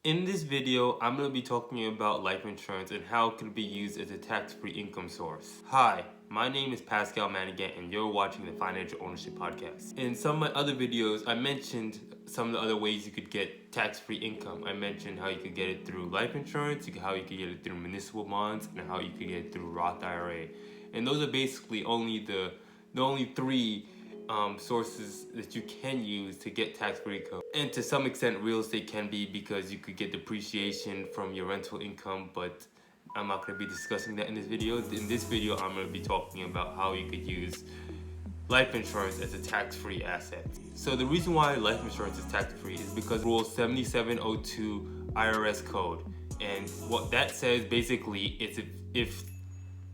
In this video, I'm going to be talking about life insurance and how it can be used as a tax-free income source. Hi, my name is Pascal Manigat and you're watching the Financial Ownership Podcast. In some of my other videos, I mentioned some of the other ways you could get tax-free income. I mentioned how you could get it through life insurance, how you could get it through municipal bonds, and how you could get it through Roth IRA. And those are basically only the only three sources that you can use to get tax-free income. And to some extent, real estate can be, because you could get depreciation from your rental income, but I'm not going to be discussing that in this video. In this video, I'm going to be talking about how you could use life insurance as a tax-free asset. So the reason why life insurance is tax-free is because Rule 7702 IRS code. And what that says basically is if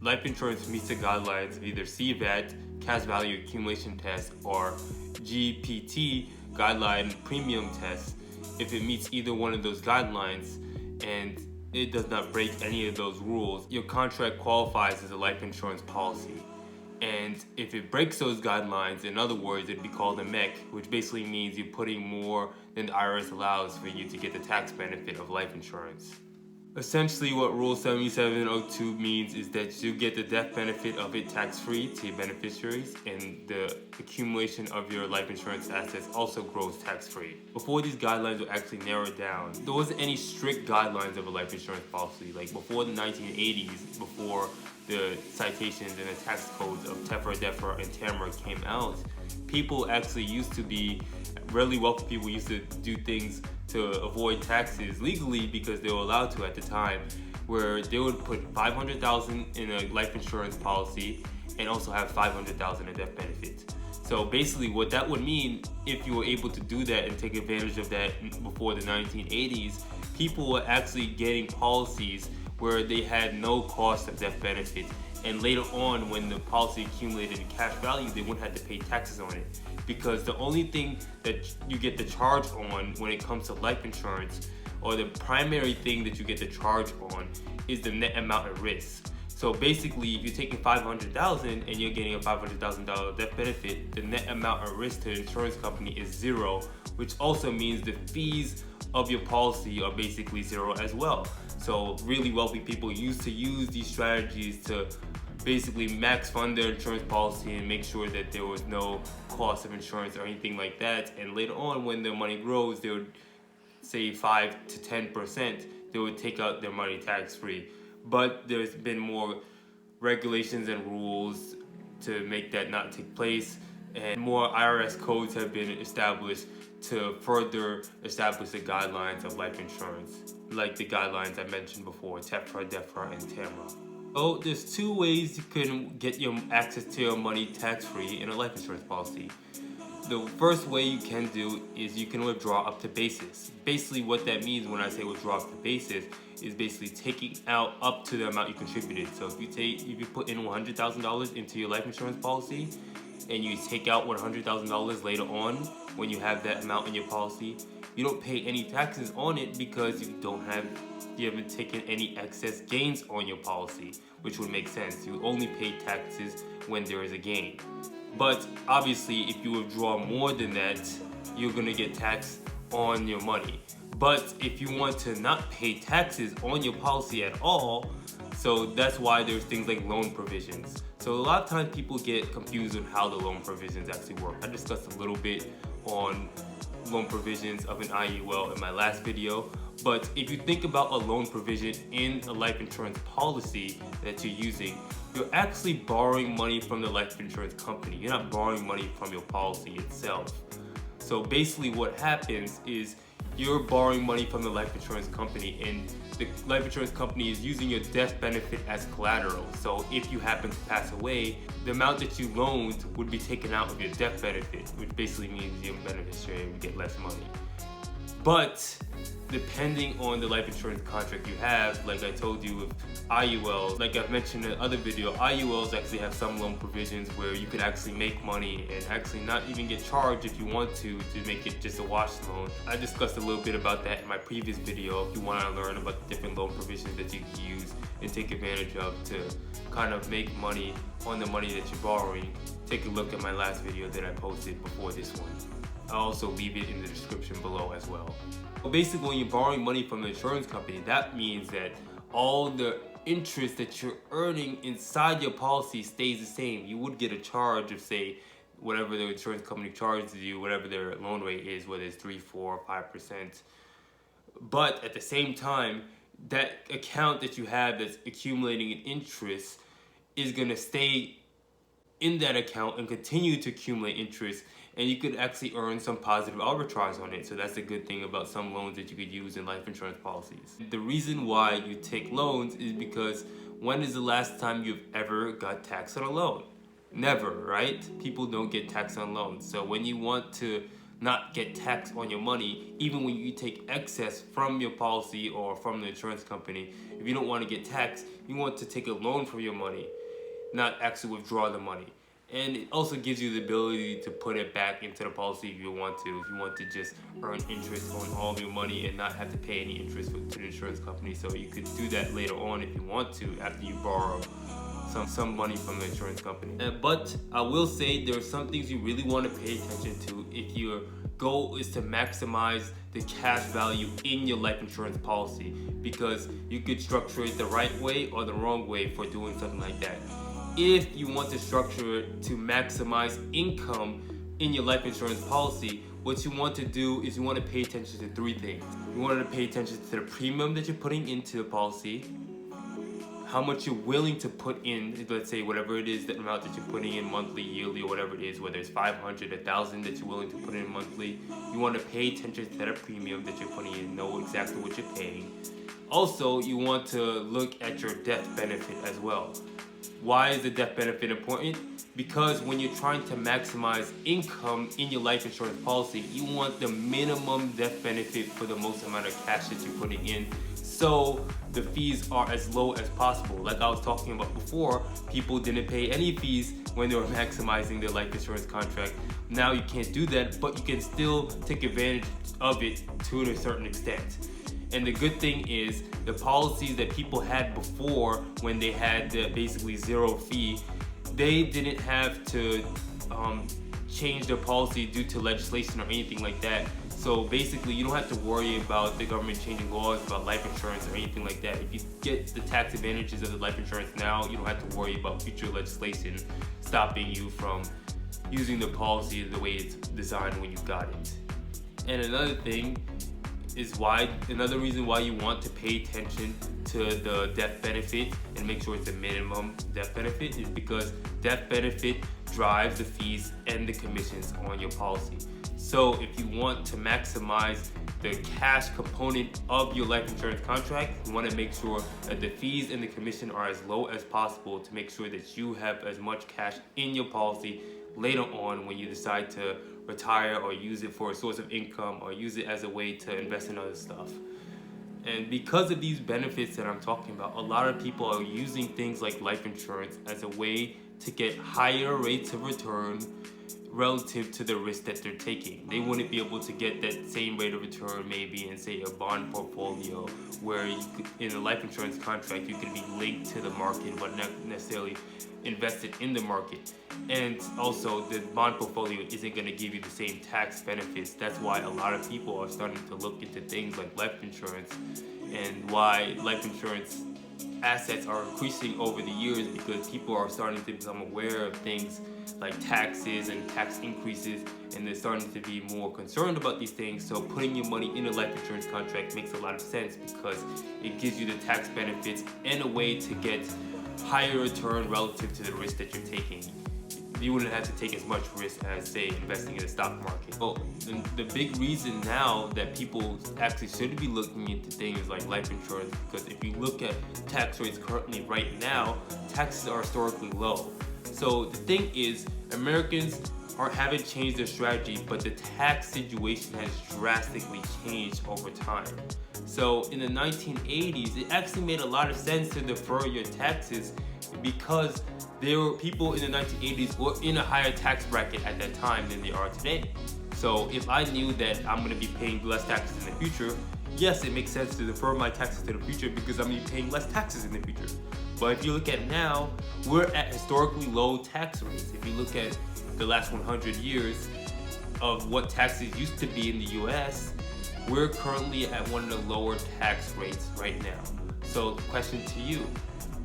life insurance meets the guidelines of either CVAT, cash value accumulation test, or GPT, guideline premium test, if it meets either one of those guidelines and it does not break any of those rules, your contract qualifies as a life insurance policy. And if it breaks those guidelines, in other words, it'd be called a MEC, which basically means you're putting more than the IRS allows for you to get the tax benefit of life insurance. Essentially, what Rule 7702 means is that you get the death benefit of it tax-free to your beneficiaries, and the accumulation of your life insurance assets also grows tax-free. Before these guidelines were actually narrowed down, there wasn't any strict guidelines of a life insurance policy. Like before the 1980s, before the citations and the tax codes of TEFRA, DEFRA, and TAMRA came out, people actually used to be, really wealthy people used to do things to avoid taxes legally because they were allowed to at the time, where they would put $500,000 in a life insurance policy and also have $500,000 in death benefit. So basically what that would mean, if you were able to do that and take advantage of that before the 1980s, people were actually getting policies where they had no cost of death benefit, and later on when the policy accumulated in cash value, they wouldn't have to pay taxes on it, because the only thing that you get the charge on when it comes to life insurance, or the primary thing that you get the charge on, is the net amount at risk. So basically, if you're taking $500,000 and you're getting a $500,000 death benefit, the net amount at risk to the insurance company is zero, which also means the fees of your policy are basically zero as well. So really wealthy people used to use these strategies to basically max fund their insurance policy and make sure that there was no cost of insurance or anything like that. And later on, when their money grows, they would say 5 to 10%, they would take out their money tax-free. But there's been more regulations and rules to make that not take place, and more IRS codes have been established to further establish the guidelines of life insurance, like the guidelines I mentioned before, TEFRA, DEFRA, and TAMRA. So there's two ways you can get your access to your money tax-free in a life insurance policy. The first way you can do is you can withdraw up to basis. Basically what that means when I say withdraw up to basis is basically taking out up to the amount you contributed. So if you put in $100,000 into your life insurance policy and you take out $100,000 later on when you have that amount in your policy, you don't pay any taxes on it because you haven't taken any excess gains on your policy, which would make sense. You only pay taxes when there is a gain. But obviously, if you withdraw more than that, you're gonna get taxed on your money. But if you want to not pay taxes on your policy at all, so that's why there's things like loan provisions. So a lot of times people get confused on how the loan provisions actually work. I discussed a little bit on loan provisions of an IUL in my last video. But if you think about a loan provision in a life insurance policy that you're using, you're actually borrowing money from the life insurance company. You're not borrowing money from your policy itself. So basically what happens is you're borrowing money from the life insurance company, and the life insurance company is using your death benefit as collateral. So if you happen to pass away, the amount that you loaned would be taken out of your death benefit, which basically means your beneficiary would get less money. But depending on the life insurance contract you have, like I told you with IULs, like I've mentioned in another video, IULs actually have some loan provisions where you can actually make money and actually not even get charged if you want to make it just a wash loan. I discussed a little bit about that in my previous video. If you want to learn about the different loan provisions that you can use and take advantage of to kind of make money on the money that you're borrowing, take a look at my last video that I posted before this one. I'll also leave it in the description below as well. But basically, when you're borrowing money from the insurance company, that means that all the interest that you're earning inside your policy stays the same. You would get a charge of, say, whatever the insurance company charges you, whatever their loan rate is, whether it's 3, 4, 5%. But at the same time, that account that you have that's accumulating in interest is going to stay in that account and continue to accumulate interest, and you could actually earn some positive arbitrage on it. So that's a good thing about some loans that you could use in life insurance policies. The reason why you take loans is because when is the last time you've ever got taxed on a loan? Never, right? People don't get taxed on loans. So when you want to not get taxed on your money, even when you take excess from your policy or from the insurance company, if you don't want to get taxed, you want to take a loan from your money, not actually withdraw the money. And it also gives you the ability to put it back into the policy if you want to. If you want to just earn interest on all of your money and not have to pay any interest to the insurance company. So you could do that later on if you want to, after you borrow some money from the insurance company. But I will say there are some things you really want to pay attention to if your goal is to maximize the cash value in your life insurance policy, because you could structure it the right way or the wrong way for doing something like that. If you want to structure it to maximize income in your life insurance policy, what you want to do is you want to pay attention to 3 things. You want to pay attention to the premium that you're putting into the policy, how much you're willing to put in, let's say whatever it is, the amount that you're putting in monthly, yearly, or whatever it is, whether it's 500, 1,000 that you're willing to put in monthly. You want to pay attention to that premium that you're putting in, know exactly what you're paying. Also, you want to look at your death benefit as well. Why is the death benefit important? Because when you're trying to maximize income in your life insurance policy, you want the minimum death benefit for the most amount of cash that you're putting in, so the fees are as low as possible. Like I was talking about before, people didn't pay any fees when they were maximizing their life insurance contract. Now you can't do that, but you can still take advantage of it to a certain extent. And the good thing is the policies that people had before, when they had the basically 0 fee, they didn't have to change their policy due to legislation or anything like that. So basically, you don't have to worry about the government changing laws about life insurance or anything like that. If you get the tax advantages of the life insurance now, you don't have to worry about future legislation stopping you from using the policy the way it's designed when you got it. And another thing is another reason why you want to pay attention to the death benefit and make sure it's a minimum death benefit is because death benefit drives the fees and the commissions on your policy. So if you want to maximize the cash component of your life insurance contract, you want to make sure that the fees and the commission are as low as possible to make sure that you have as much cash in your policy later on when you decide to retire or use it for a source of income or use it as a way to invest in other stuff. And because of these benefits that I'm talking about, a lot of people are using things like life insurance as a way to get higher rates of return relative to the risk that they're taking. They wouldn't be able to get that same rate of return maybe in, say, a bond portfolio, where you could, in a life insurance contract, you can be linked to the market but not necessarily invested in the market. And also, the bond portfolio isn't going to give you the same tax benefits. That's why a lot of people are starting to look into things like life insurance, and why life insurance assets are increasing over the years, because people are starting to become aware of things like taxes and tax increases, and they're starting to be more concerned about these things. So putting your money in a life insurance contract makes a lot of sense because it gives you the tax benefits and a way to get higher return relative to the risk that you're taking. You wouldn't have to take as much risk as, say, investing in the stock market. Well, the big reason now that people actually should be looking into things like life insurance, because if you look at tax rates currently right now, taxes are historically low. So the thing is, Americans haven't changed their strategy, but the tax situation has drastically changed over time. So in the 1980s, it actually made a lot of sense to defer your taxes because there were people in the 1980s were in a higher tax bracket at that time than they are today. So if I knew that I'm going to be paying less taxes in the future, yes, it makes sense to defer my taxes to the future because I'm going to be paying less taxes in the future. But if you look at now, we're at historically low tax rates. If you look at the last 100 years, of what taxes used to be in the US, we're currently at one of the lower tax rates right now. So the question to you,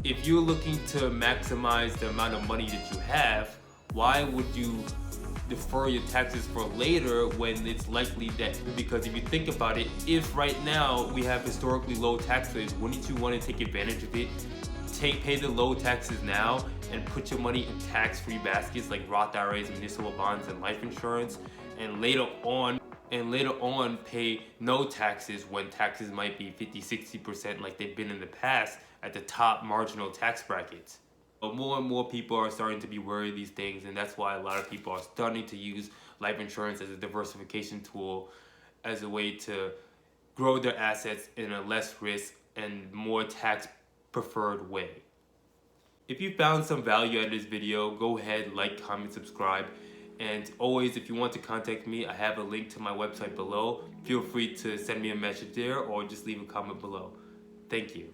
if you're looking to maximize the amount of money that you have, why would you defer your taxes for later when it's likely that, because if you think about it, if right now we have historically low tax rates, wouldn't you want to take advantage of it? Pay the low taxes now and put your money in tax-free baskets like Roth IRAs, municipal bonds, and life insurance, and later on pay no taxes when taxes might be 50-60% like they've been in the past at the top marginal tax brackets. But more and more people are starting to be worried of these things, and that's why a lot of people are starting to use life insurance as a diversification tool, as a way to grow their assets in a less risk and more tax preferred way. If you found some value out of this video, go ahead, like, comment, subscribe. And always, if you want to contact me, I have a link to my website below. Feel free to send me a message there or just leave a comment below. Thank you.